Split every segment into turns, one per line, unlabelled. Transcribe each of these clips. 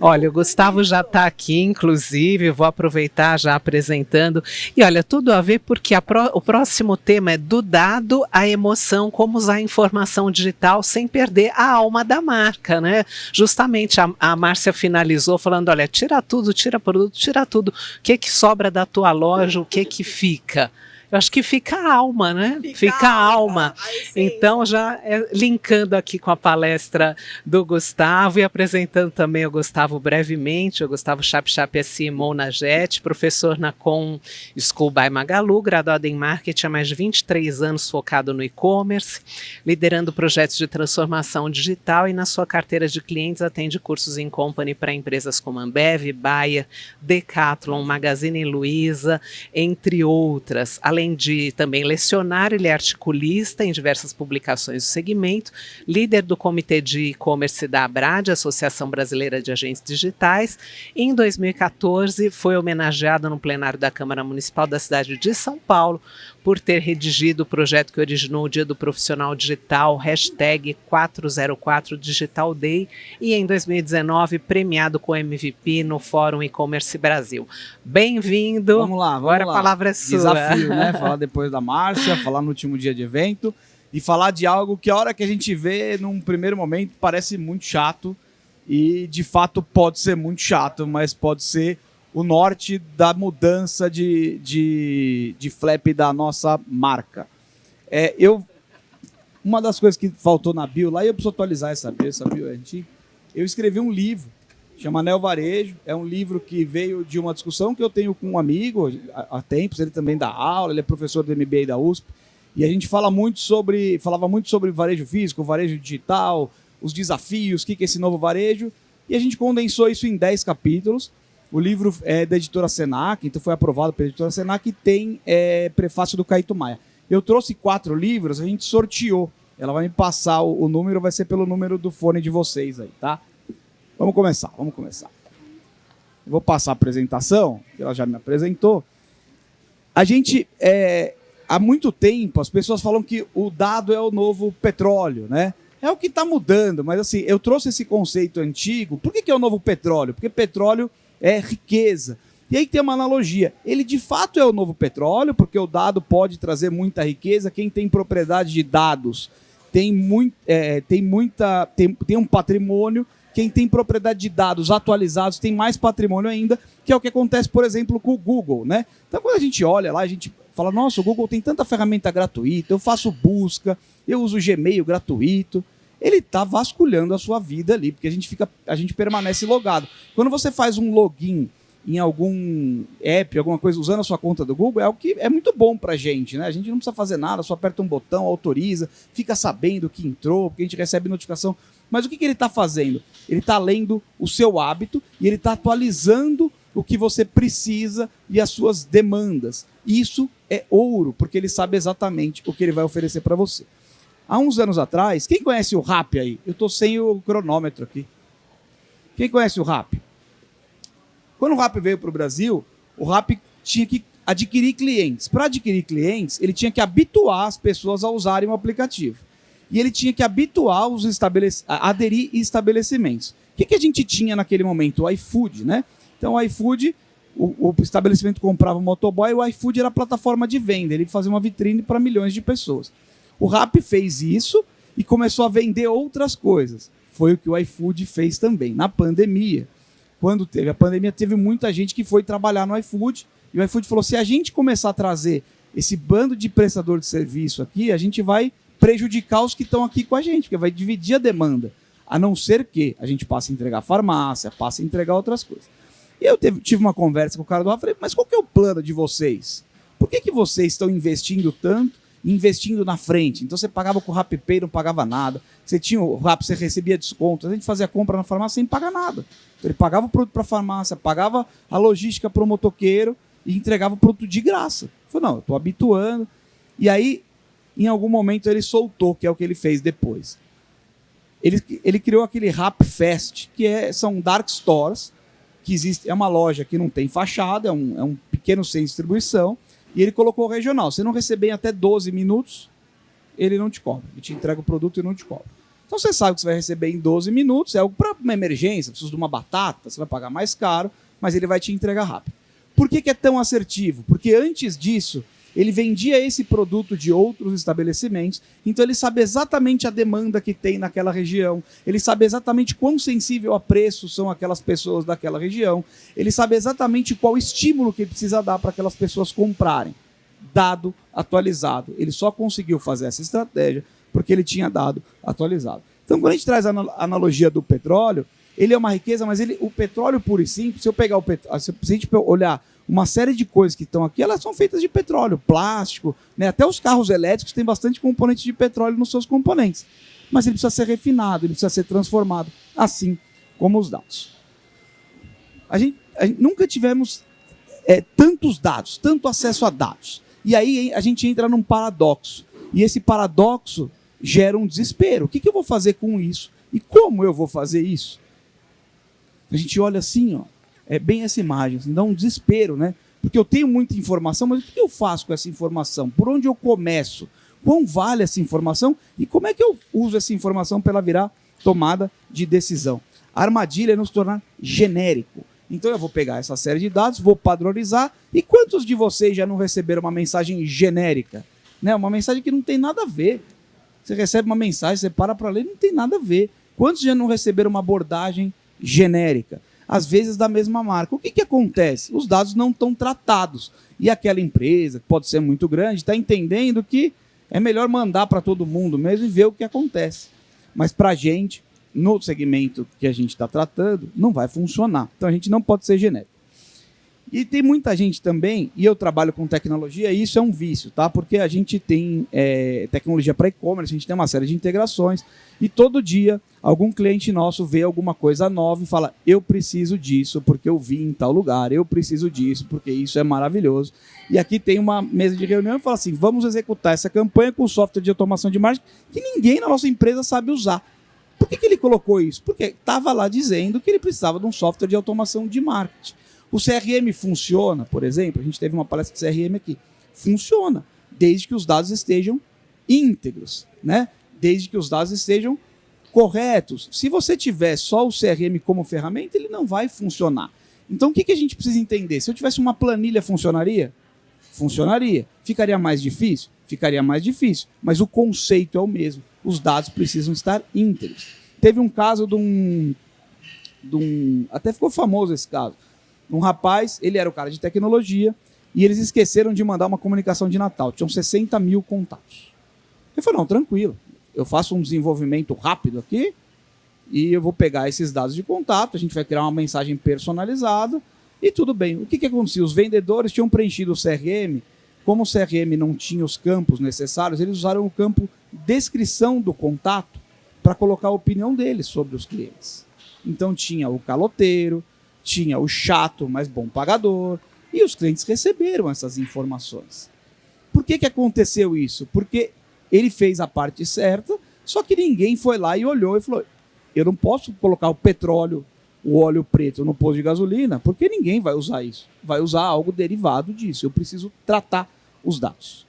Olha, o Gustavo já está aqui, inclusive, vou aproveitar já apresentando. E olha, tudo a ver porque o próximo tema é do dado à emoção, como usar a informação digital sem perder a alma da marca, né? Justamente a Márcia finalizou falando, olha, tira tudo, tira produto, tira tudo. O que sobra da tua loja, o que fica? Eu acho que fica a alma, né? Fica a alma. Então, já linkando aqui com a palestra do Gustavo e apresentando também o Gustavo brevemente, o Gustavo Chap CMO na JET, professor na Com School by Magalu, graduado em marketing há mais de 23 anos, focado no e-commerce, liderando projetos de transformação digital e na sua carteira de clientes atende cursos em company para empresas como Ambev, Bayer, Decathlon, Magazine Luiza, entre outras. Além de também lecionar, ele é articulista em diversas publicações do segmento, líder do comitê de e-commerce da ABRAD, Associação Brasileira de Agentes Digitais. Em 2014, foi homenageado no plenário da Câmara Municipal da cidade de São Paulo por ter redigido o projeto que originou o Dia do Profissional Digital, #404 Digital Day, e em 2019 premiado com MVP no Fórum E-Commerce Brasil. Bem-vindo.
Vamos lá.
Agora a palavra é sua.
Desafio, né? Falar depois da Márcia, falar no último dia de evento e falar de algo que a hora que a gente vê, num primeiro momento, parece muito chato e, de fato, pode ser muito chato, mas pode ser o norte da mudança de flap da nossa marca. Uma das coisas que faltou na bio lá, e eu preciso atualizar essa bio é antiga, eu escrevi um livro, chama Neo Varejo, é um livro que veio de uma discussão que eu tenho com um amigo há tempos, ele também dá aula, ele é professor do MBA da USP, e a gente falava muito sobre varejo físico, varejo digital, os desafios, o que é esse novo varejo, e a gente condensou isso em 10 capítulos. O livro é da editora Senac, então foi aprovado pela editora Senac e tem prefácio do Caíto Maia. Eu trouxe 4 livros, a gente sorteou. Ela vai me passar o número, vai ser pelo número do fone de vocês aí, tá? Vamos começar. Eu vou passar a apresentação, que ela já me apresentou. A gente, há muito tempo, as pessoas falam que o dado é o novo petróleo, né? É o que está mudando, mas assim, eu trouxe esse conceito antigo. Por que é o novo petróleo? Porque petróleo é riqueza. E aí tem uma analogia. Ele de fato é o novo petróleo, porque o dado pode trazer muita riqueza. Quem tem propriedade de dados tem um patrimônio. Quem tem propriedade de dados atualizados tem mais patrimônio ainda, que é o que acontece, por exemplo, com o Google, né? Então, quando a gente olha lá, a gente fala, nossa, o Google tem tanta ferramenta gratuita, eu faço busca, eu uso Gmail gratuito. Ele está vasculhando a sua vida ali, porque a gente permanece logado. Quando você faz um login em algum app, alguma coisa, usando a sua conta do Google, é algo que é muito bom para a gente, né? A gente não precisa fazer nada, só aperta um botão, autoriza, fica sabendo que entrou, porque a gente recebe notificação. Mas o que ele está fazendo? Ele está lendo o seu hábito e ele está atualizando o que você precisa e as suas demandas. Isso é ouro, porque ele sabe exatamente o que ele vai oferecer para você. Há uns anos atrás, quem conhece o Rappi aí? Eu estou sem o cronômetro aqui. Quem conhece o Rappi? Quando o Rappi veio para o Brasil, o Rappi tinha que adquirir clientes. Para adquirir clientes, ele tinha que habituar as pessoas a usarem o aplicativo. E ele tinha que habituar a aderir estabelecimentos. O que a gente tinha naquele momento? O iFood, né? Então o iFood, o estabelecimento comprava o motoboy, o iFood era a plataforma de venda. Ele fazia uma vitrine para milhões de pessoas. O Rappi fez isso e começou a vender outras coisas. Foi o que o iFood fez também. Na pandemia, quando teve a pandemia, teve muita gente que foi trabalhar no iFood. E o iFood falou, se a gente começar a trazer esse bando de prestador de serviço aqui, a gente vai prejudicar os que estão aqui com a gente, porque vai dividir a demanda. A não ser que a gente passe a entregar farmácia, passe a entregar outras coisas. E eu tive uma conversa com o cara do Rappi, falei, mas qual que é o plano de vocês? Por que vocês estão investindo tanto? Investindo na frente. Então você pagava com o RappiPay, não pagava nada. Você tinha o Rappi, você recebia desconto. A gente fazia compra na farmácia sem pagar nada. Então ele pagava o produto para a farmácia, pagava a logística para o motoqueiro e entregava o produto de graça. Eu falei, não, eu estou habituando. E aí, em algum momento, ele soltou, que é o que ele fez depois. Ele criou aquele Rappi Fest, que são dark stores, que existe, é uma loja que não tem fachada, é um pequeno centro de distribuição. E ele colocou o regional. Se não receber em até 12 minutos, ele não te cobra. Ele te entrega o produto e não te cobra. Então você sabe que você vai receber em 12 minutos, é algo para uma emergência, precisa de uma batata, você vai pagar mais caro, mas ele vai te entregar rápido. Por que é tão assertivo? Porque antes disso, ele vendia esse produto de outros estabelecimentos, então ele sabe exatamente a demanda que tem naquela região, ele sabe exatamente quão sensível a preço são aquelas pessoas daquela região, ele sabe exatamente qual estímulo que ele precisa dar para aquelas pessoas comprarem. Dado atualizado. Ele só conseguiu fazer essa estratégia porque ele tinha dado atualizado. Então, quando a gente traz a analogia do petróleo, ele é uma riqueza, mas o petróleo puro e simples, se eu pegar se a gente olhar uma série de coisas que estão aqui, elas são feitas de petróleo, plástico, né? Até os carros elétricos têm bastante componente de petróleo nos seus componentes. Mas ele precisa ser refinado, ele precisa ser transformado, assim como os dados. A gente nunca tivemos tantos dados, tanto acesso a dados. E aí a gente entra num paradoxo. E esse paradoxo gera um desespero. O que eu vou fazer com isso? E como eu vou fazer isso? A gente olha assim, ó, é bem essa imagem, assim, dá um desespero, né? Porque eu tenho muita informação, mas o que eu faço com essa informação? Por onde eu começo? Quão vale essa informação? E como é que eu uso essa informação para ela virar tomada de decisão? A armadilha é nos tornar genérico. Então eu vou pegar essa série de dados, vou padronizar. E quantos de vocês já não receberam uma mensagem genérica? Né? Uma mensagem que não tem nada a ver. Você recebe uma mensagem, você para ler, não tem nada a ver. Quantos já não receberam uma abordagem genérica? Às vezes da mesma marca. O que acontece? Os dados não estão tratados. E aquela empresa, que pode ser muito grande, está entendendo que é melhor mandar para todo mundo mesmo e ver o que acontece. Mas para a gente, no segmento que a gente está tratando, não vai funcionar. Então a gente não pode ser genérico. E tem muita gente também, e eu trabalho com tecnologia, e isso é um vício, tá? Porque a gente tem tecnologia para e-commerce, a gente tem uma série de integrações, e todo dia algum cliente nosso vê alguma coisa nova e fala: eu preciso disso porque eu vi em tal lugar, eu preciso disso porque isso é maravilhoso. E aqui tem uma mesa de reunião e fala assim: vamos executar essa campanha com software de automação de marketing que ninguém na nossa empresa sabe usar. Por que ele colocou isso? Porque estava lá dizendo que ele precisava de um software de automação de marketing. O CRM funciona, por exemplo, a gente teve uma palestra de CRM aqui. Funciona, desde que os dados estejam íntegros, né? Desde que os dados estejam corretos. Se você tiver só o CRM como ferramenta, ele não vai funcionar. Então, o que a gente precisa entender? Se eu tivesse uma planilha, funcionaria? Funcionaria. Ficaria mais difícil? Ficaria mais difícil. Mas o conceito é o mesmo. Os dados precisam estar íntegros. Teve um caso de um até ficou famoso esse caso. Um rapaz, ele era o cara de tecnologia, e eles esqueceram de mandar uma comunicação de Natal. Tinham 60 mil contatos. Ele falou: não, tranquilo, eu faço um desenvolvimento rápido aqui, e eu vou pegar esses dados de contato, a gente vai criar uma mensagem personalizada, e tudo bem. O que acontecia? Os vendedores tinham preenchido o CRM, como o CRM não tinha os campos necessários, eles usaram o campo descrição do contato para colocar a opinião deles sobre os clientes. Então tinha o caloteiro, tinha o chato, mas bom pagador, e os clientes receberam essas informações. Por que aconteceu isso? Porque ele fez a parte certa, só que ninguém foi lá e olhou e falou: eu não posso colocar o petróleo, o óleo preto no posto de gasolina, porque ninguém vai usar isso. Vai usar algo derivado disso. Eu preciso tratar os dados.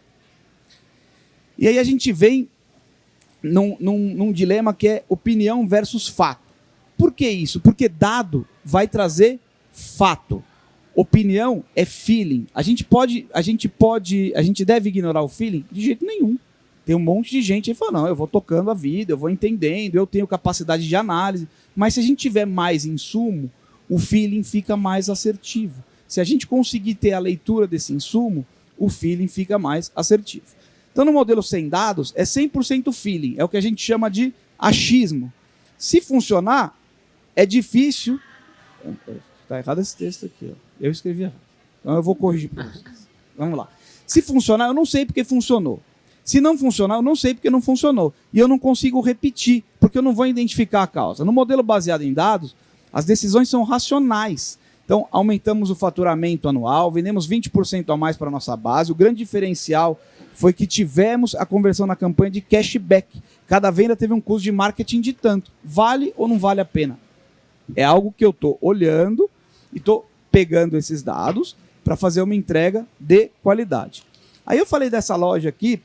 E aí a gente vem num dilema que é opinião versus fato. Por que isso? Porque dado vai trazer fato. Opinião é feeling. A gente deve ignorar o feeling? De jeito nenhum. Tem um monte de gente que fala: não, eu vou tocando a vida, eu vou entendendo, eu tenho capacidade de análise. Mas se a gente tiver mais insumo, o feeling fica mais assertivo. Se a gente conseguir ter a leitura desse insumo, o feeling fica mais assertivo. Então, no modelo sem dados, é 100% feeling. É o que a gente chama de achismo. Se funcionar, é difícil. Está errado esse texto aqui, ó. Eu escrevi errado. Então eu vou corrigir para vocês. Vamos lá. Se funcionar, eu não sei porque funcionou. Se não funcionar, eu não sei porque não funcionou. E eu não consigo repetir, porque eu não vou identificar a causa. No modelo baseado em dados, as decisões são racionais. Então, aumentamos o faturamento anual, vendemos 20% a mais para a nossa base. O grande diferencial foi que tivemos a conversão na campanha de cashback. Cada venda teve um custo de marketing de tanto. Vale ou não vale a pena? É algo que eu estou olhando e estou pegando esses dados para fazer uma entrega de qualidade. Aí eu falei dessa loja aqui,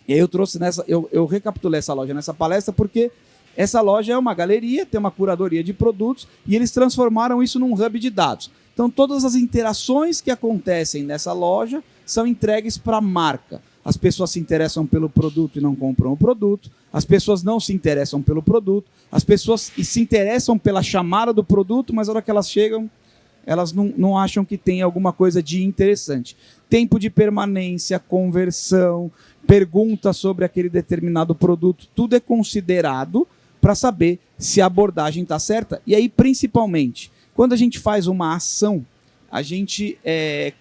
e aí eu trouxe eu recapitulei essa loja nessa palestra porque Essa loja é uma galeria, tem uma curadoria de produtos e eles transformaram isso num hub de dados. Então, todas as interações que acontecem nessa loja são entregues para a marca. As pessoas se interessam pelo produto e não compram o produto. As pessoas não se interessam pelo produto. As pessoas se interessam pela chamada do produto, mas na hora que elas chegam, elas não acham que tem alguma coisa de interessante. Tempo de permanência, conversão, pergunta sobre aquele determinado produto, tudo é considerado para saber se a abordagem está certa. E aí, principalmente, quando a gente faz uma ação, a gente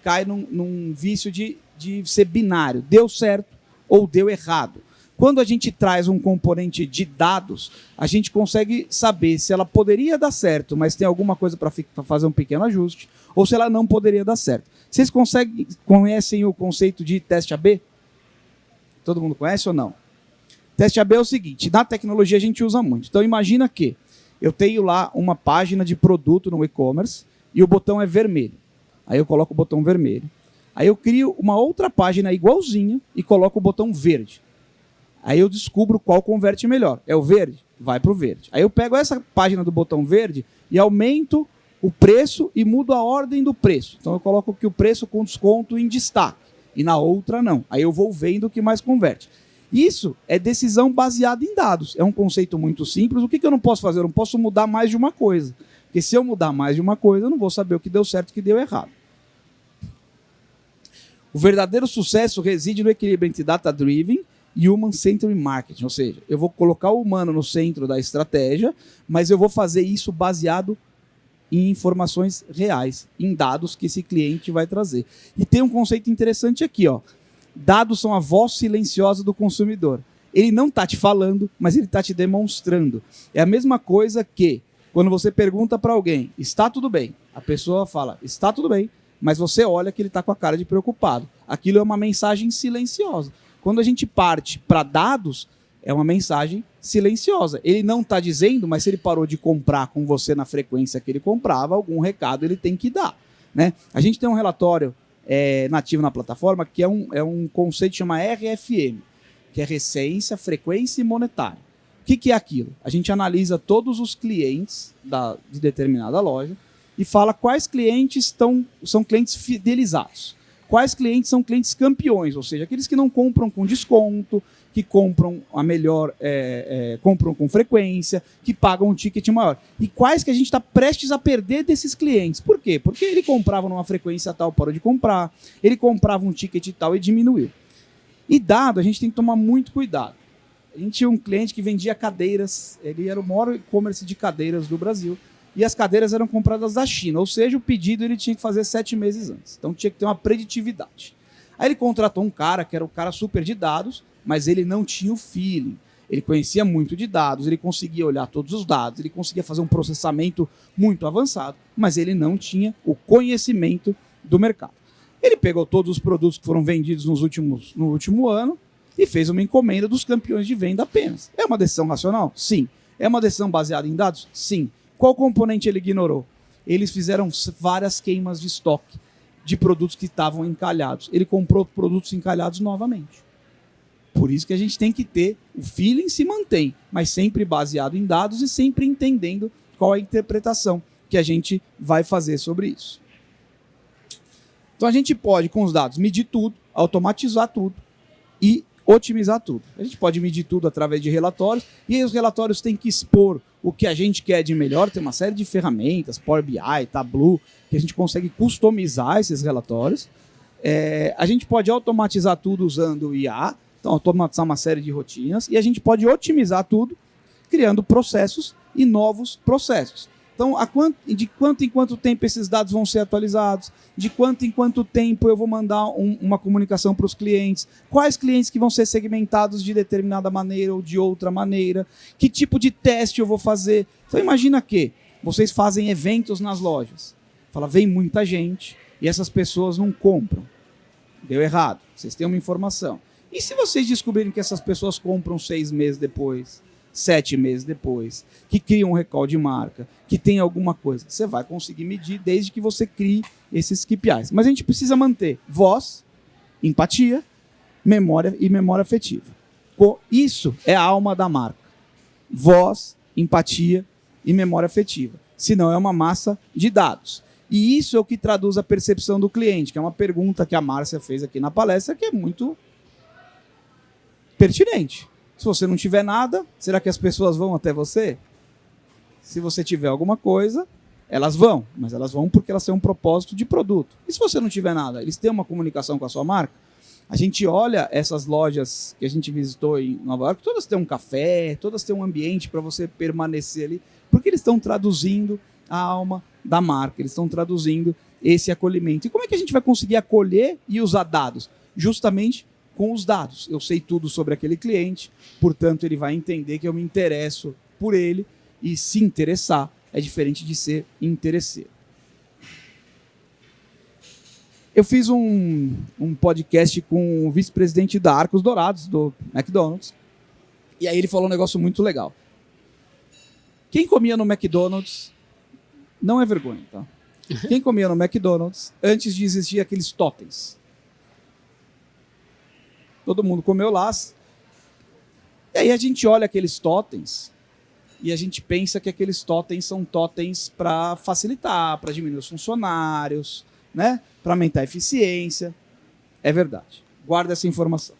cai num vício de ser binário. Deu certo ou deu errado. Quando a gente traz um componente de dados, a gente consegue saber se ela poderia dar certo, mas tem alguma coisa para fazer um pequeno ajuste, ou se ela não poderia dar certo. Vocês conhecem o conceito de teste AB? Todo mundo conhece ou não? Teste AB é o seguinte, na tecnologia a gente usa muito. Então imagina que eu tenho lá uma página de produto no e-commerce e o botão é vermelho. Aí eu coloco o botão vermelho. Aí eu crio uma outra página igualzinha e coloco o botão verde. Aí eu descubro qual converte melhor. É o verde? Vai para o verde. Aí eu pego essa página do botão verde e aumento o preço e mudo a ordem do preço. Então eu coloco que o preço com desconto em destaque e na outra não. Aí eu vou vendo o que mais converte. Isso é decisão baseada em dados. É um conceito muito simples. O que eu não posso fazer? Eu não posso mudar mais de uma coisa. Porque se eu mudar mais de uma coisa, eu não vou saber o que deu certo e o que deu errado. O verdadeiro sucesso reside no equilíbrio entre data-driven e human-centered marketing. Ou seja, eu vou colocar o humano no centro da estratégia, mas eu vou fazer isso baseado em informações reais, em dados que esse cliente vai trazer. E tem um conceito interessante aqui, ó. Dados são a voz silenciosa do consumidor. Ele não está te falando, mas ele está te demonstrando. É a mesma coisa que quando você pergunta para alguém, está tudo bem? A pessoa fala, está tudo bem, mas você olha que ele está com a cara de preocupado. Aquilo é uma mensagem silenciosa. Quando a gente parte para dados, é uma mensagem silenciosa. Ele não está dizendo, mas se ele parou de comprar com você na frequência que ele comprava, algum recado ele tem que dar, né? A gente tem um relatório nativo na plataforma que é um conceito que chama RFM, que é Recência, Frequência e Monetário. O que é aquilo? A gente analisa todos os clientes de determinada loja e fala quais clientes são clientes fidelizados. Quais clientes são clientes campeões, ou seja, aqueles que não compram com desconto, que compram a melhor, compram com frequência, que pagam um ticket maior. E quais que a gente está prestes a perder desses clientes. Por quê? Porque ele comprava numa frequência tal, parou de comprar, ele comprava um ticket tal e diminuiu. E dado, a gente tem que tomar muito cuidado. A gente tinha um cliente que vendia cadeiras, ele era o maior e-commerce de cadeiras do Brasil, e as cadeiras eram compradas da China, ou seja, o pedido ele tinha que fazer 7 meses antes. Então tinha que ter uma preditividade. Aí ele contratou um cara, que era um cara super de dados, mas ele não tinha o feeling. Ele conhecia muito de dados, ele conseguia olhar todos os dados, ele conseguia fazer um processamento muito avançado, mas ele não tinha o conhecimento do mercado. Ele pegou todos os produtos que foram vendidos no último ano e fez uma encomenda dos campeões de venda apenas. É uma decisão racional? Sim. É uma decisão baseada em dados? Sim. Qual componente ele ignorou? Eles fizeram várias queimas de estoque de produtos que estavam encalhados. Ele comprou produtos encalhados novamente. Por isso que a gente tem que ter o feeling se mantém, mas sempre baseado em dados e sempre entendendo qual é a interpretação que a gente vai fazer sobre isso. Então a gente pode, com os dados, medir tudo, automatizar tudo e otimizar tudo. A gente pode medir tudo através de relatórios e aí os relatórios têm que expor o que a gente quer de melhor. Tem uma série de ferramentas, Power BI, Tableau, que a gente consegue customizar esses relatórios. A gente pode automatizar tudo usando o IA, então automatizar uma série de rotinas, e a gente pode otimizar tudo criando processos e novos processos. Então, de quanto em quanto tempo esses dados vão ser atualizados, de quanto em quanto tempo eu vou mandar uma comunicação para os clientes, quais clientes que vão ser segmentados de determinada maneira ou de outra maneira, que tipo de teste eu vou fazer. Então, imagina que vocês fazem eventos nas lojas, vem muita gente e essas pessoas não compram. Deu errado, vocês têm uma informação. E se vocês descobrirem que essas pessoas compram 6 meses depois, 7 meses depois, que criam um recall de marca, que tem alguma coisa, você vai conseguir medir desde que você crie esses KPIs. Mas a gente precisa manter voz, empatia, memória e memória afetiva. Isso é a alma da marca. voz, empatia e memória afetiva. Senão é uma massa de dados. E isso é o que traduz a percepção do cliente, que é uma pergunta que a Márcia fez aqui na palestra, que é muito pertinente. Se você não tiver nada, será que as pessoas vão até você? Se você tiver alguma coisa, elas vão, mas elas vão porque elas têm um propósito de produto. E se você não tiver nada, eles têm uma comunicação com a sua marca? A gente olha essas lojas que a gente visitou em Nova York, todas têm um café, todas têm um ambiente para você permanecer ali, porque eles estão traduzindo a alma da marca, eles estão traduzindo esse acolhimento. E como é que a gente vai conseguir acolher e usar dados? Justamente com os dados. Eu sei tudo sobre aquele cliente, portanto ele vai entender que eu me interesso por ele, e se interessar é diferente de ser interesseiro. Eu fiz um podcast com o vice-presidente da Arcos Dourados, do McDonald's, e aí ele falou um negócio muito legal. Quem comia no McDonald's, não é vergonha, tá? Quem comia no McDonald's, antes de existir aqueles totens. Todo mundo comeu lá. E aí a gente olha aqueles totens e a gente pensa que aqueles totens são totens para facilitar, para diminuir os funcionários, né? Para aumentar a eficiência. É verdade. Guarda essa informação.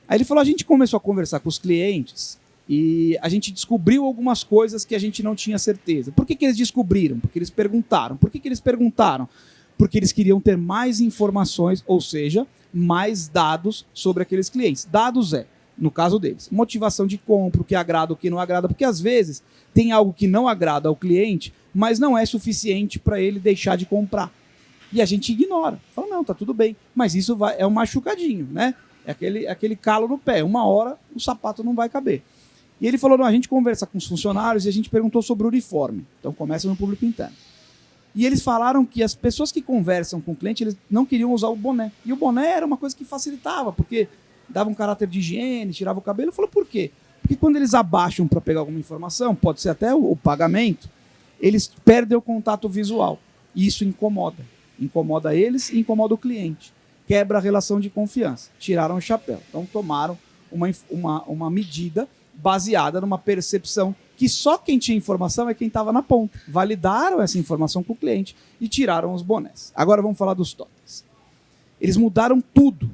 Aí ele falou, a gente começou a conversar com os clientes e a gente descobriu algumas coisas que a gente não tinha certeza. Por que eles descobriram? Porque eles perguntaram. Por que eles perguntaram? Porque eles queriam ter mais informações, ou seja, mais dados sobre aqueles clientes. Dados no caso deles, motivação de compra, o que agrada, o que não agrada, porque às vezes tem algo que não agrada ao cliente, mas não é suficiente para ele deixar de comprar. E a gente ignora. Fala, não, tá tudo bem. Mas isso é um machucadinho, né? É aquele calo no pé. Uma hora o sapato não vai caber. E ele falou, não, a gente conversa com os funcionários e a gente perguntou sobre o uniforme. Então começa no público interno. E eles falaram que as pessoas que conversam com o cliente, eles não queriam usar o boné. E o boné era uma coisa que facilitava, porque dava um caráter de higiene, tirava o cabelo. Ele falou, por quê? Porque quando eles abaixam para pegar alguma informação, pode ser até o pagamento, eles perdem o contato visual. E isso incomoda. Incomoda eles e incomoda o cliente. Quebra a relação de confiança. Tiraram o chapéu. Então tomaram uma medida baseada numa percepção que só quem tinha informação é quem estava na ponta. Validaram essa informação com o cliente e tiraram os bonés. Agora vamos falar dos totens. Eles mudaram tudo,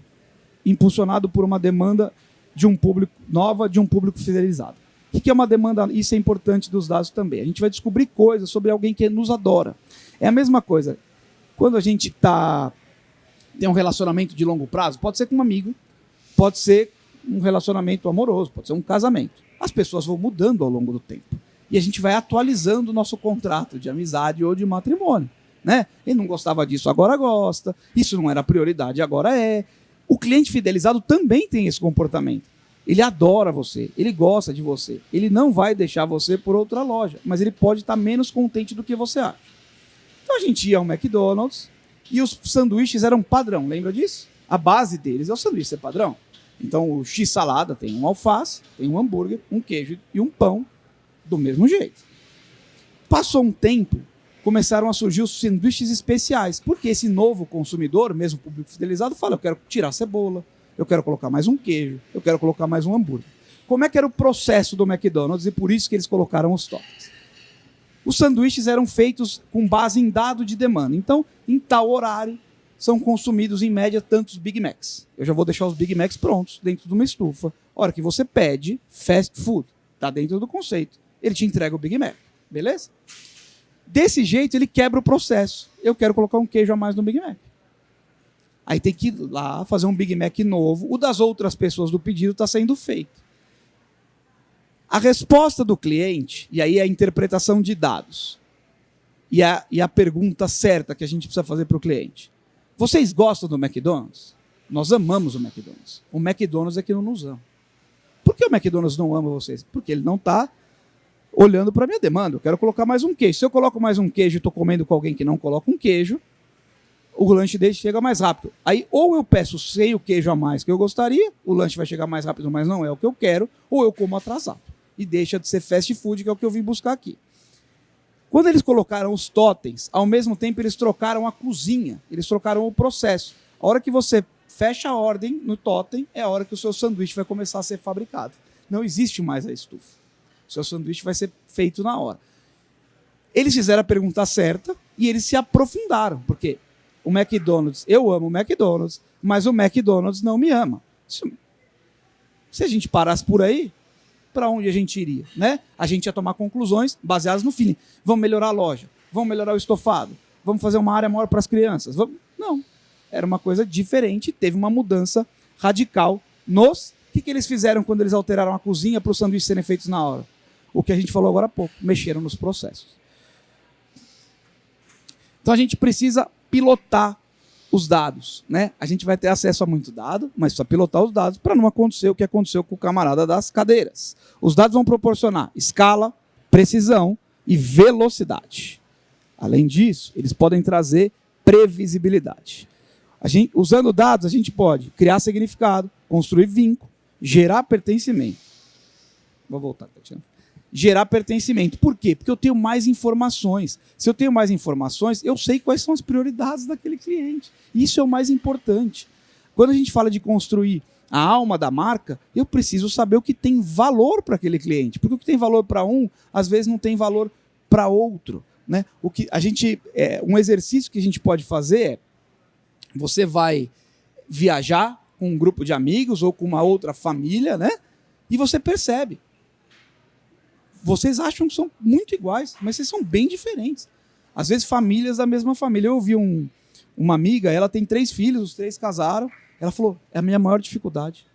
impulsionado por uma demanda de um público nova, de um público fidelizado. O que é uma demanda? Isso é importante dos dados também. A gente vai descobrir coisas sobre alguém que nos adora. É a mesma coisa. Quando a gente tem um relacionamento de longo prazo, pode ser com um amigo, pode ser um relacionamento amoroso, pode ser um casamento. As pessoas vão mudando ao longo do tempo. E a gente vai atualizando o nosso contrato de amizade ou de matrimônio. Né? Ele não gostava disso, agora gosta. Isso não era prioridade, agora é. O cliente fidelizado também tem esse comportamento. Ele adora você, ele gosta de você. Ele não vai deixar você por outra loja, mas ele pode estar menos contente do que você acha. Então a gente ia ao McDonald's e os sanduíches eram padrão, lembra disso? A base deles é o sanduíche ser padrão. Então o X-salada tem um alface, tem um hambúrguer, um queijo e um pão do mesmo jeito. Passou um tempo, começaram a surgir os sanduíches especiais, porque esse novo consumidor, mesmo público fidelizado, fala, eu quero tirar a cebola, eu quero colocar mais um queijo, eu quero colocar mais um hambúrguer. Como é que era o processo do McDonald's e por isso que eles colocaram os totens? Os sanduíches eram feitos com base em dado de demanda. Então, em tal horário, são consumidos em média tantos Big Macs. Eu já vou deixar os Big Macs prontos dentro de uma estufa. A hora que você pede, fast food, está dentro do conceito. Ele te entrega o Big Mac, beleza? Desse jeito, ele quebra o processo. Eu quero colocar um queijo a mais no Big Mac. Aí tem que ir lá fazer um Big Mac novo. O das outras pessoas do pedido está sendo feito. A resposta do cliente, e aí a interpretação de dados, e a pergunta certa que a gente precisa fazer para o cliente. Vocês gostam do McDonald's? Nós amamos o McDonald's. O McDonald's é que não nos ama. Por que o McDonald's não ama vocês? Porque ele não está olhando para a minha demanda. Eu quero colocar mais um queijo. Se eu coloco mais um queijo e estou comendo com alguém que não coloca um queijo, o lanche dele chega mais rápido. Aí ou eu peço sem o queijo a mais que eu gostaria, o lanche vai chegar mais rápido, mas não é o que eu quero, ou eu como atrasado. E deixa de ser fast food, que é o que eu vim buscar aqui. Quando eles colocaram os totens, ao mesmo tempo eles trocaram a cozinha, eles trocaram o processo. A hora que você fecha a ordem no totem, é a hora que o seu sanduíche vai começar a ser fabricado. Não existe mais a estufa. O seu sanduíche vai ser feito na hora. Eles fizeram a pergunta certa e eles se aprofundaram, porque o McDonald's, eu amo o McDonald's, mas o McDonald's não me ama. Se a gente parasse por aí, para onde a gente iria, né? A gente ia tomar conclusões baseadas no feeling. Vamos melhorar a loja, vamos melhorar o estofado, vamos fazer uma área maior para as crianças. Não, era uma coisa diferente, teve uma mudança radical nos... O que eles fizeram quando eles alteraram a cozinha para os sanduíches serem feitos na hora? O que a gente falou agora há pouco, mexeram nos processos. Então a gente precisa pilotar os dados, né? A gente vai ter acesso a muito dado, mas precisa pilotar os dados para não acontecer o que aconteceu com o camarada das cadeiras. Os dados vão proporcionar escala, precisão e velocidade. Além disso, eles podem trazer previsibilidade. Usando dados, a gente pode criar significado, construir vínculo, gerar pertencimento. Vou voltar, Tatiana. Gerar pertencimento. Por quê? Porque eu tenho mais informações. Se eu tenho mais informações, eu sei quais são as prioridades daquele cliente. Isso é o mais importante. Quando a gente fala de construir a alma da marca, eu preciso saber o que tem valor para aquele cliente. Porque o que tem valor para um, às vezes não tem valor para outro, né? Um exercício que a gente pode fazer é: você vai viajar com um grupo de amigos ou com uma outra família, né? E você percebe. Vocês acham que são muito iguais, mas vocês são bem diferentes. Às vezes, famílias da mesma família. Eu ouvi uma amiga, ela tem 3 filhos, os 3 casaram. Ela falou, é a minha maior dificuldade.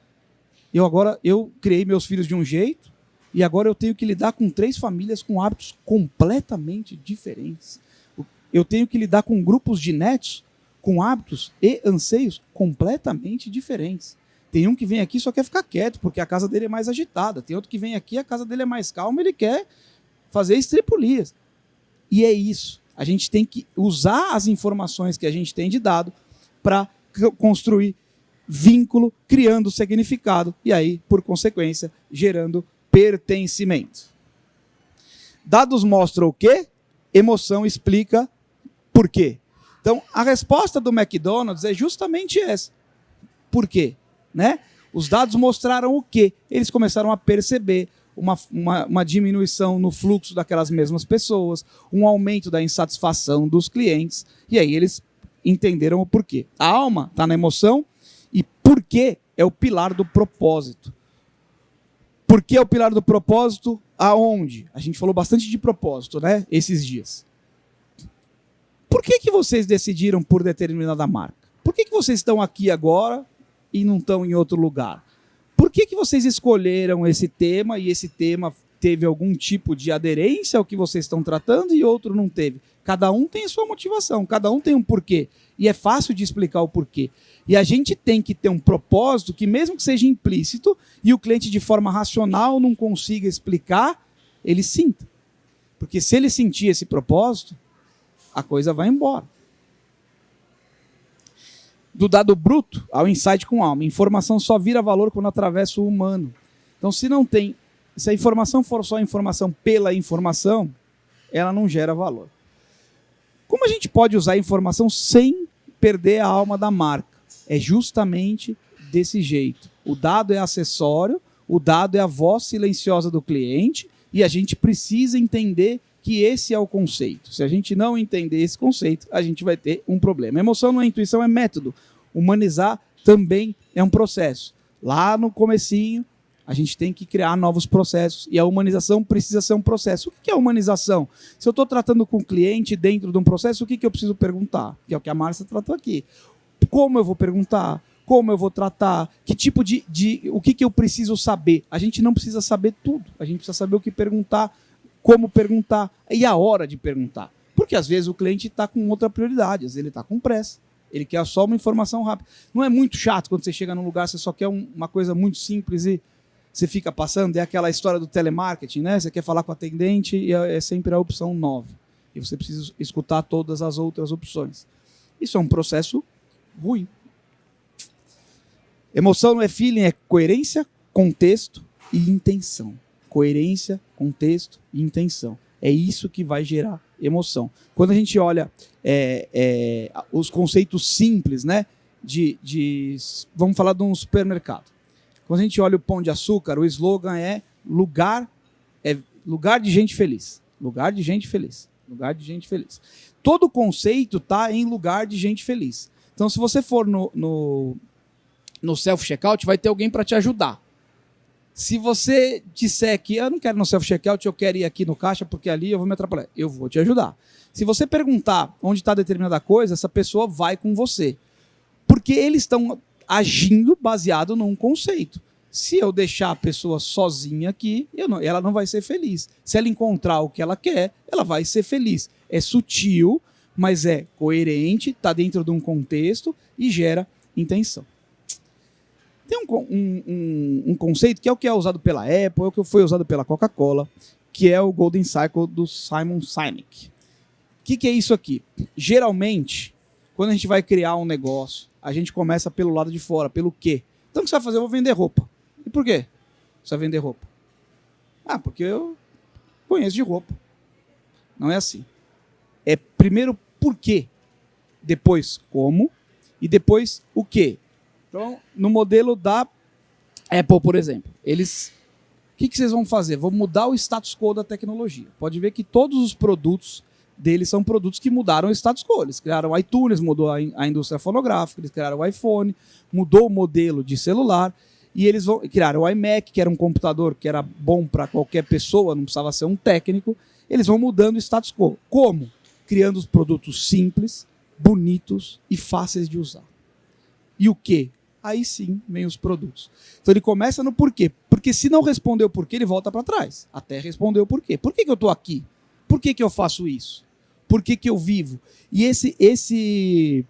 Eu criei meus filhos de um jeito e agora eu tenho que lidar com 3 famílias com hábitos completamente diferentes. Eu tenho que lidar com grupos de netos com hábitos e anseios completamente diferentes. Tem um que vem aqui e só quer ficar quieto, porque a casa dele é mais agitada. Tem outro que vem aqui, a casa dele é mais calma, ele quer fazer estripulias. E é isso. A gente tem que usar as informações que a gente tem de dado para construir vínculo, criando significado e aí, por consequência, gerando pertencimento. Dados mostram o quê? Emoção explica por quê. Então, a resposta do McDonald's é justamente essa. Por quê? Né? Os dados mostraram o quê? Eles começaram a perceber uma diminuição no fluxo daquelas mesmas pessoas, um aumento da insatisfação dos clientes, e aí eles entenderam o porquê. A alma está na emoção e porquê é o pilar do propósito. Por que é o pilar do propósito? Aonde? A gente falou bastante de propósito, né? Esses dias. Por que vocês decidiram por determinada marca? Por que vocês estão aqui agora e não estão em outro lugar? Por que vocês escolheram esse tema e esse tema teve algum tipo de aderência ao que vocês estão tratando e outro não teve? Cada um tem a sua motivação, cada um tem um porquê. E é fácil de explicar o porquê. E a gente tem que ter um propósito que, mesmo que seja implícito e o cliente de forma racional não consiga explicar, ele sinta. Porque se ele sentir esse propósito, a coisa vai embora. Do dado bruto ao insight com alma. Informação só vira valor quando atravessa o humano. Então, se a informação for só informação pela informação, ela não gera valor. Como a gente pode usar a informação sem perder a alma da marca? É justamente desse jeito. O dado é acessório, o dado é a voz silenciosa do cliente e a gente precisa entender que esse é o conceito. Se a gente não entender esse conceito, a gente vai ter um problema. Emoção não é intuição, é método. Humanizar também é um processo. Lá no comecinho, a gente tem que criar novos processos e a humanização precisa ser um processo. O que é humanização? Se eu estou tratando com o cliente dentro de um processo, o que eu preciso perguntar? Que é o que a Márcia tratou aqui. Como eu vou perguntar? Como eu vou tratar? Que tipo o que eu preciso saber? A gente não precisa saber tudo. A gente precisa saber o que perguntar, como perguntar e a hora de perguntar. Porque às vezes o cliente está com outra prioridade, às vezes ele está com pressa. Ele quer só uma informação rápida. Não é muito chato quando você chega num lugar, você só quer uma coisa muito simples e você fica passando? É aquela história do telemarketing, né? Você quer falar com o atendente e é sempre a opção 9. E você precisa escutar todas as outras opções. Isso é um processo ruim. Emoção não é feeling, é coerência, contexto e intenção. Coerência, contexto e intenção. É isso que vai gerar emoção. Quando a gente olha os conceitos simples, né, vamos falar de um supermercado. Quando a gente olha o Pão de Açúcar, o slogan é lugar, Lugar de gente feliz. Lugar de gente feliz. Lugar de gente feliz. Todo o conceito está em lugar de gente feliz. Então, se você for no self-checkout, vai ter alguém para te ajudar. Se você disser que eu não quero no self-checkout, eu quero ir aqui no caixa porque ali eu vou me atrapalhar, eu vou te ajudar. Se você perguntar onde está determinada coisa, essa pessoa vai com você. Porque eles estão agindo baseado num conceito. Se eu deixar a pessoa sozinha aqui, ela não vai ser feliz. Se ela encontrar o que ela quer, ela vai ser feliz. É sutil, mas é coerente, está dentro de um contexto e gera intenção. Tem um conceito que é usado pela Apple, é o que foi usado pela Coca-Cola, que é o Golden Cycle do Simon Sinek. O que é isso aqui? Geralmente, quando a gente vai criar um negócio, a gente começa pelo lado de fora, pelo quê? Então o que você vai fazer? Eu vou vender roupa. E por quê você vai vender roupa? Ah, porque eu conheço de roupa. Não é assim. É primeiro por quê, depois como e depois o quê. Então, no modelo da Apple, por exemplo, o que vocês vão fazer? Vão mudar o status quo da tecnologia. Pode ver que todos os produtos deles são produtos que mudaram o status quo. Eles criaram o iTunes, mudou a indústria fonográfica, eles criaram o iPhone, mudou o modelo de celular, e eles criaram o iMac, que era um computador que era bom para qualquer pessoa, não precisava ser um técnico. Eles vão mudando o status quo. Como? Criando os produtos simples, bonitos e fáceis de usar. E o quê? Aí sim vem os produtos. Então ele começa no porquê. Porque se não responder o porquê, ele volta para trás. Até responder o porquê. Por que eu estou aqui? Por que eu faço isso? Por que eu vivo? E esse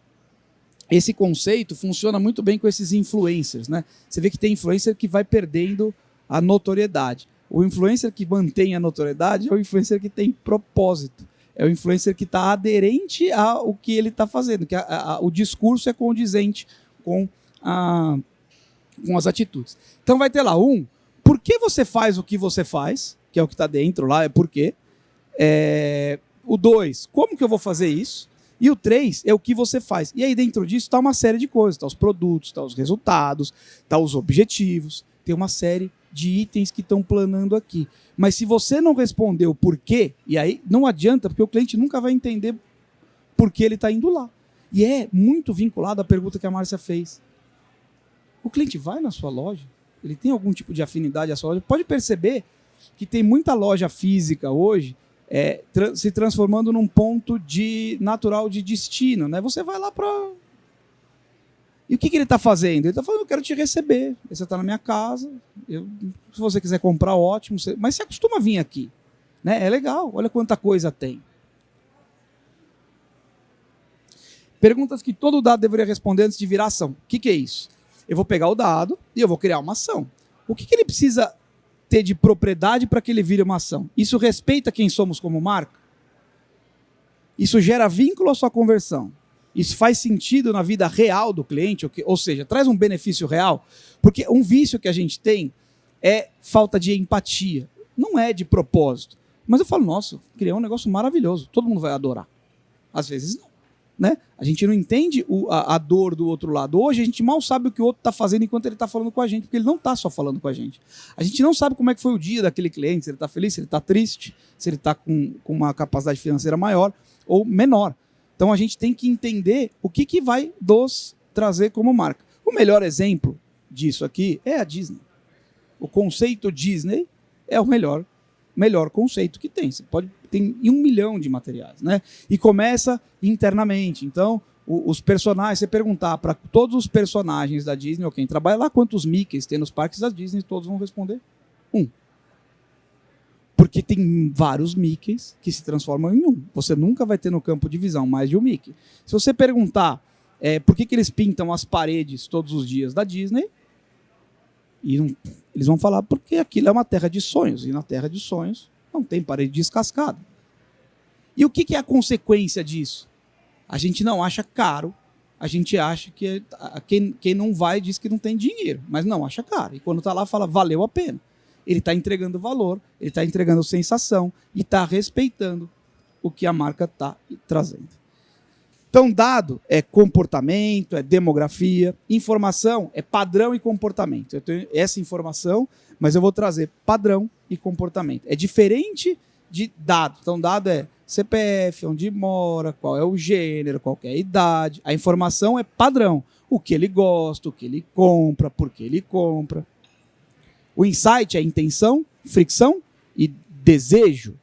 conceito funciona muito bem com esses influencers, né? Você vê que tem influencer que vai perdendo a notoriedade. O influencer que mantém a notoriedade é o influencer que tem propósito. É o influencer que está aderente ao que ele está fazendo, que o discurso é condizente com as atitudes. Então vai ter lá por que você faz o que você faz, que é o que está dentro lá, é por quê. O 2, como que eu vou fazer isso? E o 3 é o que você faz. E aí dentro disso está uma série de coisas. Está os produtos, está os resultados, está os objetivos. Tem uma série de itens que estão planando aqui. Mas se você não responder o porquê, e aí não adianta, porque o cliente nunca vai entender por que ele está indo lá. E é muito vinculado à pergunta que a Márcia fez. O cliente vai na sua loja? Ele tem algum tipo de afinidade à sua loja? Pode perceber que tem muita loja física hoje se transformando num ponto natural de destino, né? Você vai lá para... E o que ele está fazendo? Ele está falando, eu quero te receber. Você está na minha casa, se você quiser comprar, ótimo. Mas você acostuma vir aqui. Né? É legal, olha quanta coisa tem. Perguntas que todo dado deveria responder antes de virar ação. O que é isso? Eu vou pegar o dado e eu vou criar uma ação. O que ele precisa ter de propriedade para que ele vire uma ação? Isso respeita quem somos como marca? Isso gera vínculo à sua conversão? Isso faz sentido na vida real do cliente? Ou seja, traz um benefício real? Porque um vício que a gente tem é falta de empatia. Não é de propósito. Mas eu falo, nossa, criei um negócio maravilhoso. Todo mundo vai adorar. Às vezes não. Né? A gente não entende a dor do outro lado. Hoje a gente mal sabe o que o outro está fazendo enquanto ele está falando com a gente, porque ele não está só falando com a gente. A gente não sabe como é que foi o dia daquele cliente, se ele está feliz, se ele está triste, se ele está com uma capacidade financeira maior ou menor. Então a gente tem que entender o que vai nos trazer como marca. O melhor exemplo disso aqui é a Disney. O conceito Disney é o melhor conceito que tem. Você tem 1 milhão de materiais, né? E começa internamente. Então, os personagens, você perguntar para todos os personagens da Disney, ou quem trabalha lá, quantos Mickeys tem nos parques da Disney, todos vão responder 1. Porque tem vários Mickeys que se transformam em 1. Você nunca vai ter no campo de visão mais de um Mickey. Se você perguntar por que eles pintam as paredes todos os dias da Disney, eles vão falar porque aquilo é uma terra de sonhos, e na terra de sonhos não tem parede descascada. E o que é a consequência disso? A gente não acha caro, a gente acha que quem não vai diz que não tem dinheiro, mas não acha caro. E quando está lá, fala, valeu a pena. Ele está entregando valor, ele está entregando sensação e está respeitando o que a marca está trazendo. Então, dado é comportamento, é demografia, informação é padrão e comportamento. Eu tenho essa informação, mas eu vou trazer padrão e comportamento. É diferente de dado. Então, dado é CPF, onde mora, qual é o gênero, qual é a idade. A informação é padrão. O que ele gosta, o que ele compra, por que ele compra. O insight é intenção, fricção e desejo.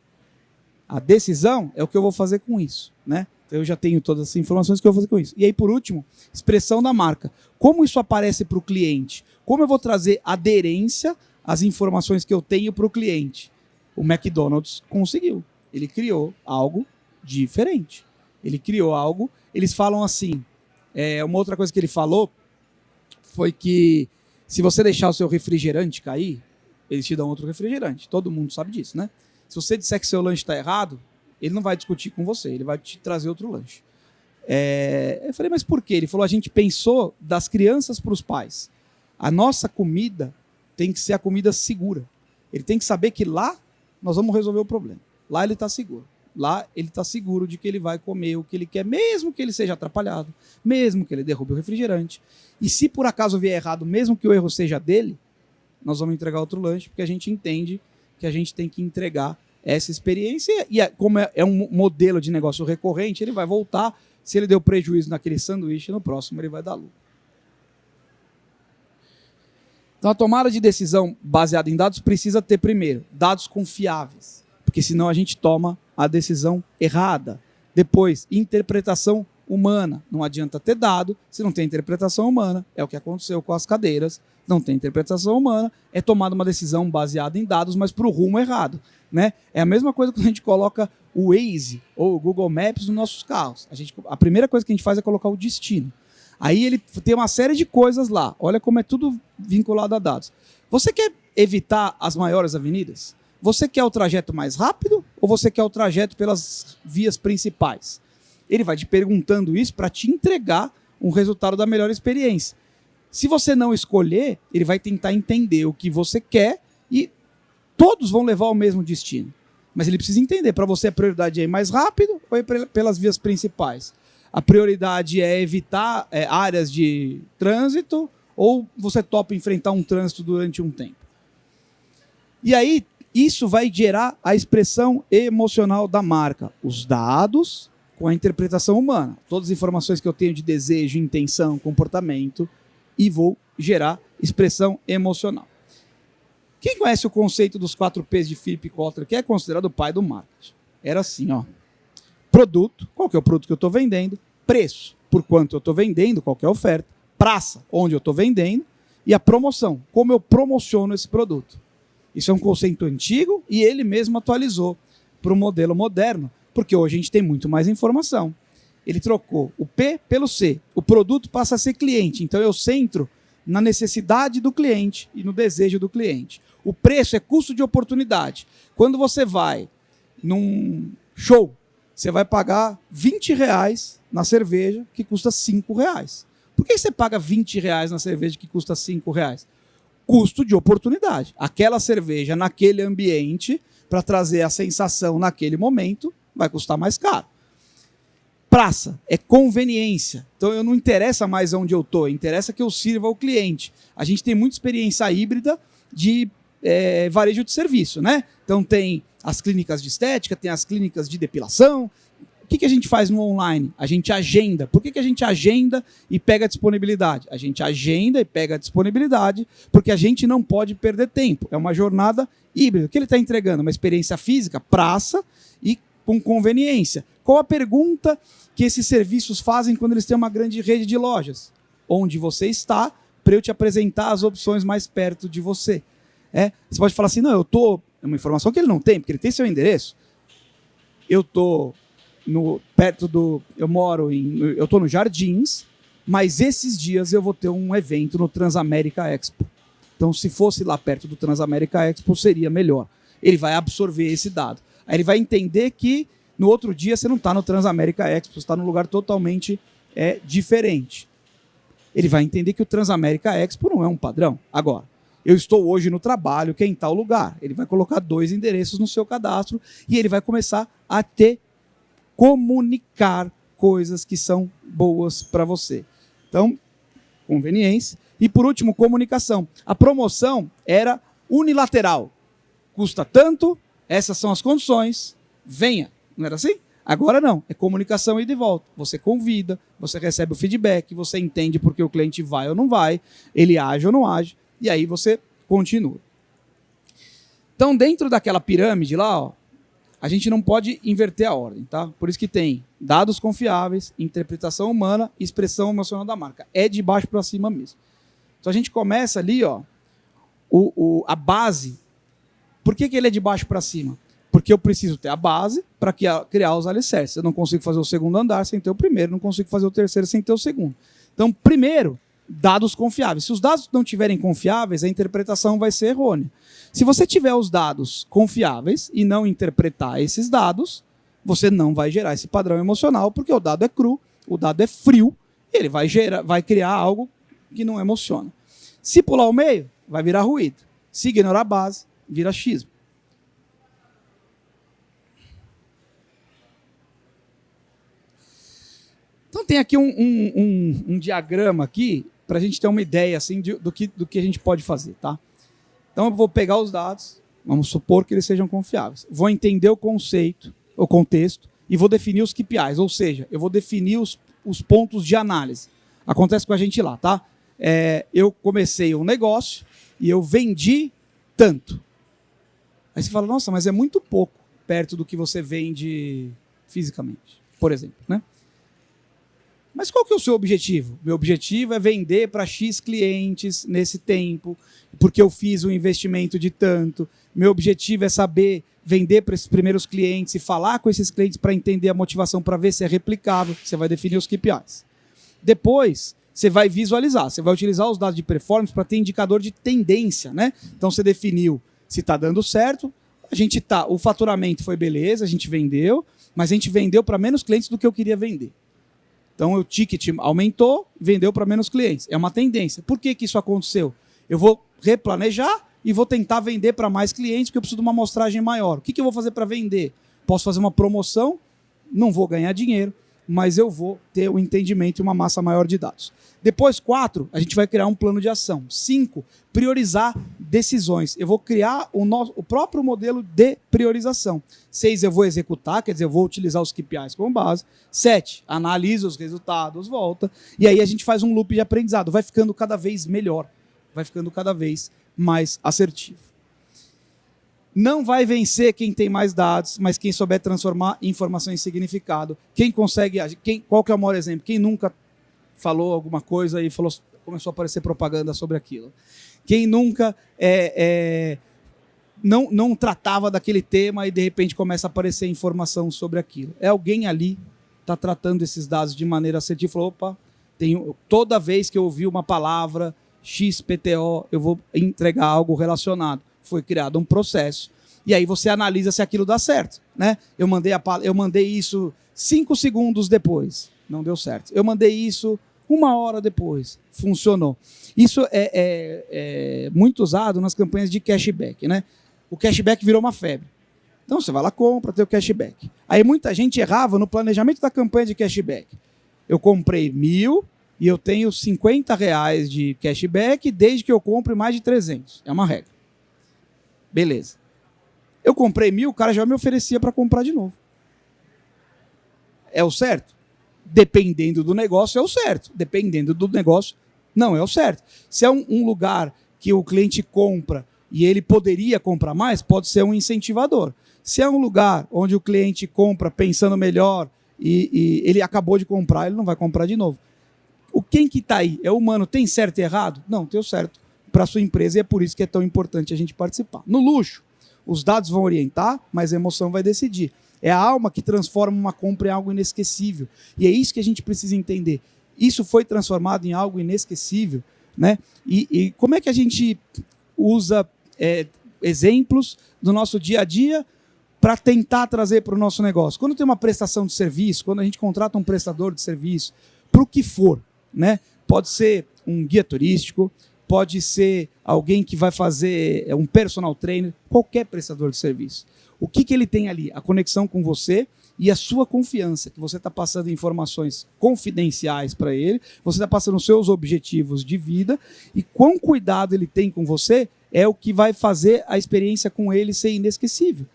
A decisão é o que eu vou fazer com isso, né? Então eu já tenho todas as informações que eu vou fazer com isso. E aí, por último, expressão da marca. Como isso aparece para o cliente? Como eu vou trazer aderência às informações que eu tenho para o cliente? O McDonald's conseguiu. Ele criou algo diferente. Ele criou algo... Eles falam assim... uma outra coisa que ele falou foi que se você deixar o seu refrigerante cair, eles te dão outro refrigerante. Todo mundo sabe disso, né? Se você disser que seu lanche está errado, ele não vai discutir com você, ele vai te trazer outro lanche. Eu falei, mas por quê? Ele falou, a gente pensou das crianças para os pais. A nossa comida tem que ser a comida segura. Ele tem que saber que lá nós vamos resolver o problema. Lá ele está seguro. Lá ele está seguro de que ele vai comer o que ele quer, mesmo que ele seja atrapalhado, mesmo que ele derrube o refrigerante. E se por acaso vier errado, mesmo que o erro seja dele, nós vamos entregar outro lanche, porque a gente entende que a gente tem que entregar essa experiência. E como é um modelo de negócio recorrente, ele vai voltar. Se ele deu prejuízo naquele sanduíche, no próximo ele vai dar lucro. Então a tomada de decisão baseada em dados precisa ter, primeiro, dados confiáveis, porque senão a gente toma a decisão errada. Depois, interpretação humana. Não adianta ter dado se não tem interpretação humana. É o que aconteceu com as cadeiras. Não tem interpretação humana. É tomada uma decisão baseada em dados, mas para o rumo errado, né? É a mesma coisa quando a gente coloca o Waze ou o Google Maps nos nossos carros. A primeira coisa que a gente faz é colocar o destino. Aí ele tem uma série de coisas lá. Olha como é tudo vinculado a dados. Você quer evitar as maiores avenidas? Você quer o trajeto mais rápido ou você quer o trajeto pelas vias principais? Ele vai te perguntando isso para te entregar um resultado da melhor experiência. Se você não escolher, ele vai tentar entender o que você quer e todos vão levar ao mesmo destino. Mas ele precisa entender, para você a prioridade é ir mais rápido ou ir pelas vias principais? A prioridade é evitar áreas de trânsito ou você topa enfrentar um trânsito durante um tempo? E aí, isso vai gerar a expressão emocional da marca. Os dados com a interpretação humana. Todas as informações que eu tenho de desejo, intenção, comportamento e vou gerar expressão emocional. Quem conhece o conceito dos 4 P's de Philip Kotler, que é considerado o pai do marketing? Era assim, ó. Produto, qual que é o produto que eu estou vendendo? Preço, por quanto eu estou vendendo, qual que é a oferta? Praça, onde eu estou vendendo? E a promoção, como eu promociono esse produto? Isso é um conceito antigo e ele mesmo atualizou para o modelo moderno, porque hoje a gente tem muito mais informação. Ele trocou o P pelo C. O produto passa a ser cliente, então eu centro na necessidade do cliente e no desejo do cliente. O preço é custo de oportunidade. Quando você vai num show, você vai pagar R$20 na cerveja que custa R$5. Por que você paga R$20 na cerveja que custa R$5? Custo de oportunidade. Aquela cerveja naquele ambiente, para trazer a sensação naquele momento, vai custar mais caro. Praça é conveniência. Então eu não interessa mais onde eu estou, interessa que eu sirva ao cliente. A gente tem muita experiência híbrida de varejo de serviço, né? Então tem as clínicas de estética, tem as clínicas de depilação. O que a gente faz no online? A gente agenda. Por que a gente agenda e pega a disponibilidade? A gente agenda e pega a disponibilidade porque a gente não pode perder tempo. É uma jornada híbrida. O que ele está entregando? Uma experiência física, praça e com conveniência. Qual a pergunta que esses serviços fazem quando eles têm uma grande rede de lojas? Onde você está para eu te apresentar as opções mais perto de você. Você pode falar assim, não, eu estou... É uma informação que ele não tem, porque ele tem seu endereço. Eu estou... Eu estou no Jardins, mas esses dias eu vou ter um evento no Transamérica Expo. Então, se fosse lá perto do Transamérica Expo, seria melhor. Ele vai absorver esse dado. Aí ele vai entender que no outro dia você não está no Transamérica Expo, você está num lugar totalmente diferente. Ele vai entender que o Transamérica Expo não é um padrão. Agora, eu estou hoje no trabalho, que é em tal lugar. Ele vai colocar 2 endereços no seu cadastro e ele vai começar a comunicar coisas que são boas para você. Então, conveniência. E por último, comunicação. A promoção era unilateral. Custa tanto, essas são as condições, venha. Não era assim? Agora não, é comunicação ida e volta. Você convida, você recebe o feedback, você entende porque o cliente vai ou não vai, ele age ou não age, e aí você continua. Então, dentro daquela pirâmide lá, ó, a gente não pode inverter a ordem, tá? Por isso que tem dados confiáveis, interpretação humana e expressão emocional da marca. É de baixo para cima mesmo. Então a gente começa ali, ó, a base. Por que ele é de baixo para cima? Porque eu preciso ter a base para criar os alicerces. Eu não consigo fazer o segundo andar sem ter o primeiro, não consigo fazer o terceiro sem ter o segundo. Então, primeiro, dados confiáveis. Se os dados não estiverem confiáveis, a interpretação vai ser errônea. Se você tiver os dados confiáveis e não interpretar esses dados, você não vai gerar esse padrão emocional, porque o dado é cru, o dado é frio, e ele vai criar algo que não emociona. Se pular o meio, vai virar ruído. Se ignorar a base, vira xismo. Então tem aqui um diagrama aqui para a gente ter uma ideia assim, do que a gente pode fazer. Tá? Então eu vou pegar os dados, vamos supor que eles sejam confiáveis. Vou entender o conceito, o contexto, e vou definir os KPIs, ou seja, eu vou definir os pontos de análise. Acontece com a gente lá, tá? Eu comecei um negócio e eu vendi tanto. Aí você fala, nossa, mas é muito pouco perto do que você vende fisicamente, por exemplo, né? Mas qual que é o seu objetivo? Meu objetivo é vender para X clientes nesse tempo, porque eu fiz um investimento de tanto. Meu objetivo é saber vender para esses primeiros clientes e falar com esses clientes para entender a motivação, para ver se é replicável. Você vai definir os KPIs. Depois, você vai visualizar. Você vai utilizar os dados de performance para ter indicador de tendência, né? Então, você definiu se está dando certo. O faturamento foi beleza, a gente vendeu, mas a gente vendeu para menos clientes do que eu queria vender. Então, o ticket aumentou, vendeu para menos clientes. É uma tendência. Por que isso aconteceu? Eu vou replanejar e vou tentar vender para mais clientes, porque eu preciso de uma amostragem maior. O que eu vou fazer para vender? Posso fazer uma promoção, não vou ganhar dinheiro, mas eu vou ter um entendimento e uma massa maior de dados. Depois, 4, a gente vai criar um plano de ação. 5, priorizar decisões. Eu vou criar o próprio modelo de priorização. 6, eu vou executar, quer dizer, eu vou utilizar os KPIs como base. 7, analisa os resultados, volta. E aí a gente faz um loop de aprendizado. Vai ficando cada vez melhor, vai ficando cada vez mais assertivo. Não vai vencer quem tem mais dados, mas quem souber transformar informação em significado. Quem consegue... Qual que é o maior exemplo? Quem nunca falou alguma coisa e começou a aparecer propaganda sobre aquilo? Quem nunca não tratava daquele tema e de repente começa a aparecer informação sobre aquilo? É alguém ali está tratando esses dados de maneira assertiva. Falou, opa, toda vez que eu ouvir uma palavra XPTO, eu vou entregar algo relacionado. Foi criado um processo. E aí você analisa se aquilo dá certo, né? Eu mandei isso 5 segundos depois, não deu certo. Eu mandei isso 1 hora depois, funcionou. Isso é muito usado nas campanhas de cashback, né? O cashback virou uma febre. Então você vai lá, compra, tem o cashback. Aí muita gente errava no planejamento da campanha de cashback. Eu comprei 1.000 e eu tenho R$50 de cashback desde que eu compre mais de 300. É uma regra. Beleza. Eu comprei 1.000, o cara já me oferecia para comprar de novo. É o certo? Dependendo do negócio, é o certo. Dependendo do negócio, não é o certo. Se é um lugar que o cliente compra e ele poderia comprar mais, pode ser um incentivador. Se é um lugar onde o cliente compra pensando melhor e ele acabou de comprar, ele não vai comprar de novo. Quem que está aí? É humano. Tem certo e errado? Não, tem o certo para a sua empresa e é por isso que é tão importante a gente participar. No luxo, os dados vão orientar, mas a emoção vai decidir. É a alma que transforma uma compra em algo inesquecível. E é isso que a gente precisa entender. Isso foi transformado em algo inesquecível, né? E como é que a gente usa exemplos do nosso dia a dia para tentar trazer para o nosso negócio? Quando tem uma prestação de serviço, quando a gente contrata um prestador de serviço, para o que for, né? Pode ser um guia turístico, pode ser alguém que vai fazer um personal trainer, qualquer prestador de serviço. O que ele tem ali? A conexão com você e a sua confiança, que você está passando informações confidenciais para ele, você está passando os seus objetivos de vida e quão cuidado ele tem com você é o que vai fazer a experiência com ele ser inesquecível.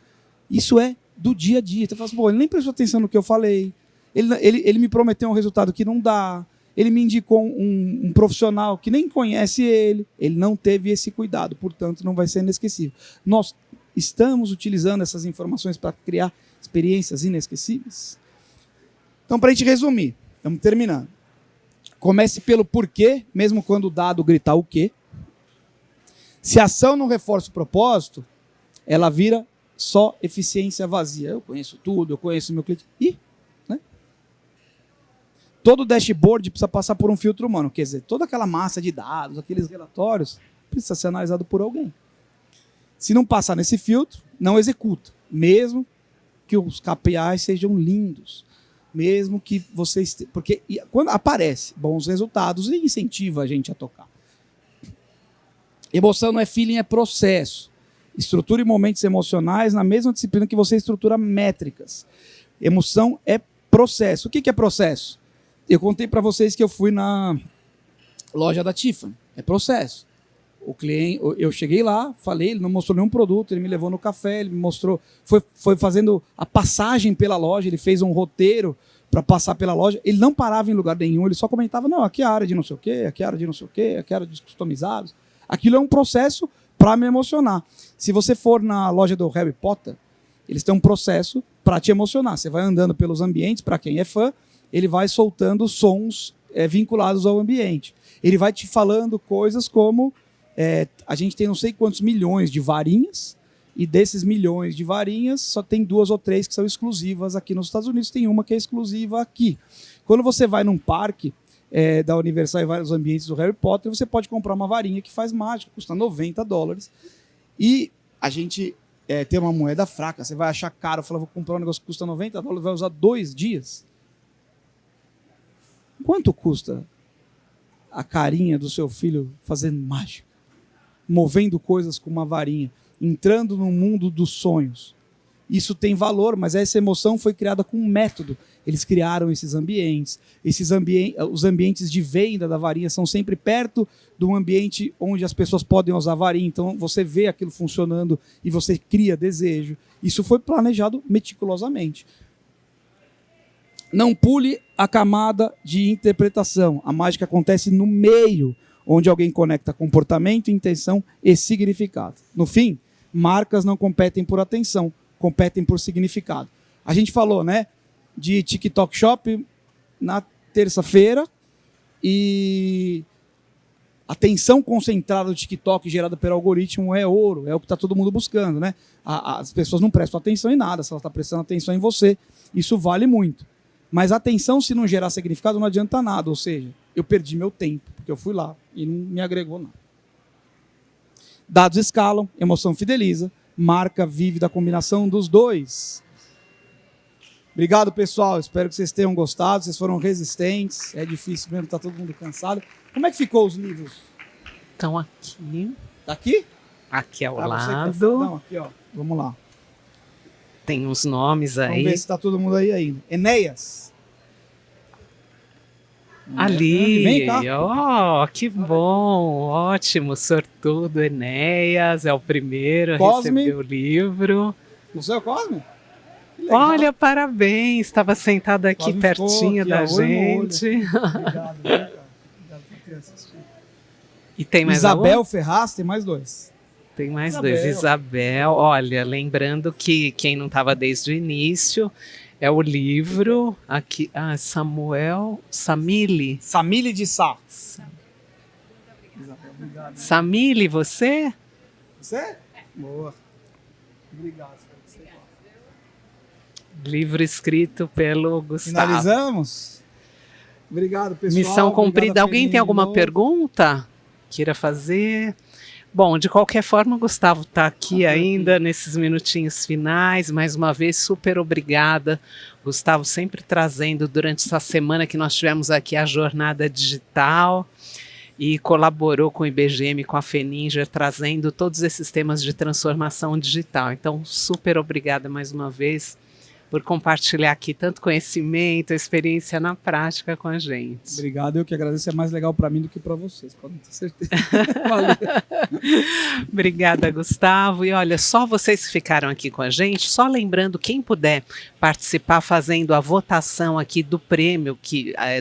Isso é do dia a dia. Então, você fala assim, ele nem prestou atenção no que eu falei, ele me prometeu um resultado que não dá, ele me indicou um profissional que nem conhece ele não teve esse cuidado, portanto, não vai ser inesquecível. Nós estamos utilizando essas informações para criar experiências inesquecíveis? Então, para a gente resumir, estamos terminando. Comece pelo porquê, mesmo quando o dado gritar o quê. Se a ação não reforça o propósito, ela vira só eficiência vazia. Eu conheço tudo, eu conheço o meu cliente. Né? Todo dashboard precisa passar por um filtro humano. Quer dizer, toda aquela massa de dados, aqueles relatórios, precisa ser analisado por alguém. Se não passar nesse filtro, não executa. Mesmo que os KPIs sejam lindos. Mesmo que vocês... Porque quando aparece bons resultados, incentiva a gente a tocar. Emoção não é feeling, é processo. Estruture momentos emocionais na mesma disciplina que você estrutura métricas. Emoção é processo. O que é processo? Eu contei para vocês que eu fui na loja da Tiffany. É processo. O cliente, eu cheguei lá, falei, ele não mostrou nenhum produto, ele me levou no café, ele me mostrou, foi fazendo a passagem pela loja, ele fez um roteiro para passar pela loja, ele não parava em lugar nenhum, ele só comentava, não, aqui é a área de não sei o quê, aqui é a área de não sei o quê, aqui é a área de customizados. Aquilo é um processo para me emocionar. Se você for na loja do Harry Potter, eles têm um processo para te emocionar. Você vai andando pelos ambientes, para quem é fã, ele vai soltando sons vinculados ao ambiente. Ele vai te falando coisas como... a gente tem não sei quantos milhões de varinhas, e desses milhões de varinhas, só tem 2 ou 3 que são exclusivas aqui nos Estados Unidos, tem uma que é exclusiva aqui. Quando você vai num parque da Universal e vários ambientes do Harry Potter, você pode comprar uma varinha que faz mágica, custa $90. E a gente tem uma moeda fraca, você vai achar caro, fala, vou comprar um negócio que custa $90, vai usar 2 dias. Quanto custa a carinha do seu filho fazendo mágica? Movendo coisas com uma varinha, entrando no mundo dos sonhos. Isso tem valor, mas essa emoção foi criada com um método. Eles criaram esses ambientes. Os ambientes de venda da varinha são sempre perto do ambiente onde as pessoas podem usar a varinha. Então você vê aquilo funcionando e você cria desejo. Isso foi planejado meticulosamente. Não pule a camada de interpretação. A mágica acontece no meio, onde alguém conecta comportamento, intenção e significado. No fim, marcas não competem por atenção, competem por significado. A gente falou, né, de TikTok Shop na terça-feira e a atenção concentrada do TikTok gerada pelo algoritmo é ouro, é o que está todo mundo buscando, né? As pessoas não prestam atenção em nada, se ela está prestando atenção em você, isso vale muito. Mas a atenção, se não gerar significado, não adianta nada, ou seja, eu perdi meu tempo, porque eu fui lá e não me agregou nada. Dados escalam, emoção fideliza, marca vive da combinação dos dois. Obrigado, pessoal. Espero que vocês tenham gostado. Vocês foram resistentes. É difícil mesmo, tá todo mundo cansado. Como é que ficou os livros?
Estão aqui.
Tá aqui?
Aqui ao
Você
lado.
que não, aqui, ó. Vamos lá.
Tem uns nomes aí.
Vamos ver se tá todo mundo aí ainda. Enéas.
Ali,
Vem cá.
ó, que bom, ótimo, sortudo, Enéas, é o primeiro a
Cosme.
receber o livro.
O seu Cosme? Que legal.
Olha, parabéns, estava sentado aqui
Cosme
pertinho
ficou
da
aqui, ó, olho no olho.
gente.
Obrigado, viu, cara? Obrigado por ter assistido.
E tem mais
Isabel
algum?
Ferraz, tem mais 2.
Tem mais
Isabel.
2. Isabel, olha, lembrando que quem não estava desde o início, é o livro aqui, Samile.
Samile de Sá. Isabel, obrigado.
Samile, você?
Você? Boa. Obrigado.
Livro escrito pelo Gustavo.
Finalizamos? Obrigado, pessoal.
Missão cumprida.
Obrigado,
Alguém
Felipe,
tem alguma
de novo.
pergunta? Queira fazer? Bom, de qualquer forma, o Gustavo está aqui ainda nesses minutinhos finais. Mais uma vez, super obrigada. Gustavo sempre trazendo durante essa semana que nós tivemos aqui a jornada digital e colaborou com o IBGM, com a FENINJA, trazendo todos esses temas de transformação digital. Então, super obrigada mais uma vez. por compartilhar aqui tanto conhecimento, experiência na prática com a gente.
Obrigado, eu que agradeço, é mais legal para mim do que para vocês, podem ter certeza. Valeu.
Obrigada, Gustavo. E olha, só vocês que ficaram aqui com a gente, só lembrando, quem puder participar fazendo a votação aqui do prêmio,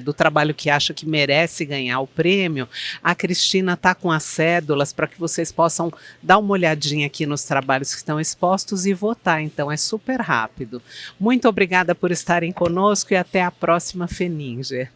do trabalho que acha que merece ganhar o prêmio, a Cristina está com as cédulas para que vocês possam dar uma olhadinha aqui nos trabalhos que estão expostos e votar. Então é super rápido. Muito obrigada por estarem conosco e até a próxima FENINGER.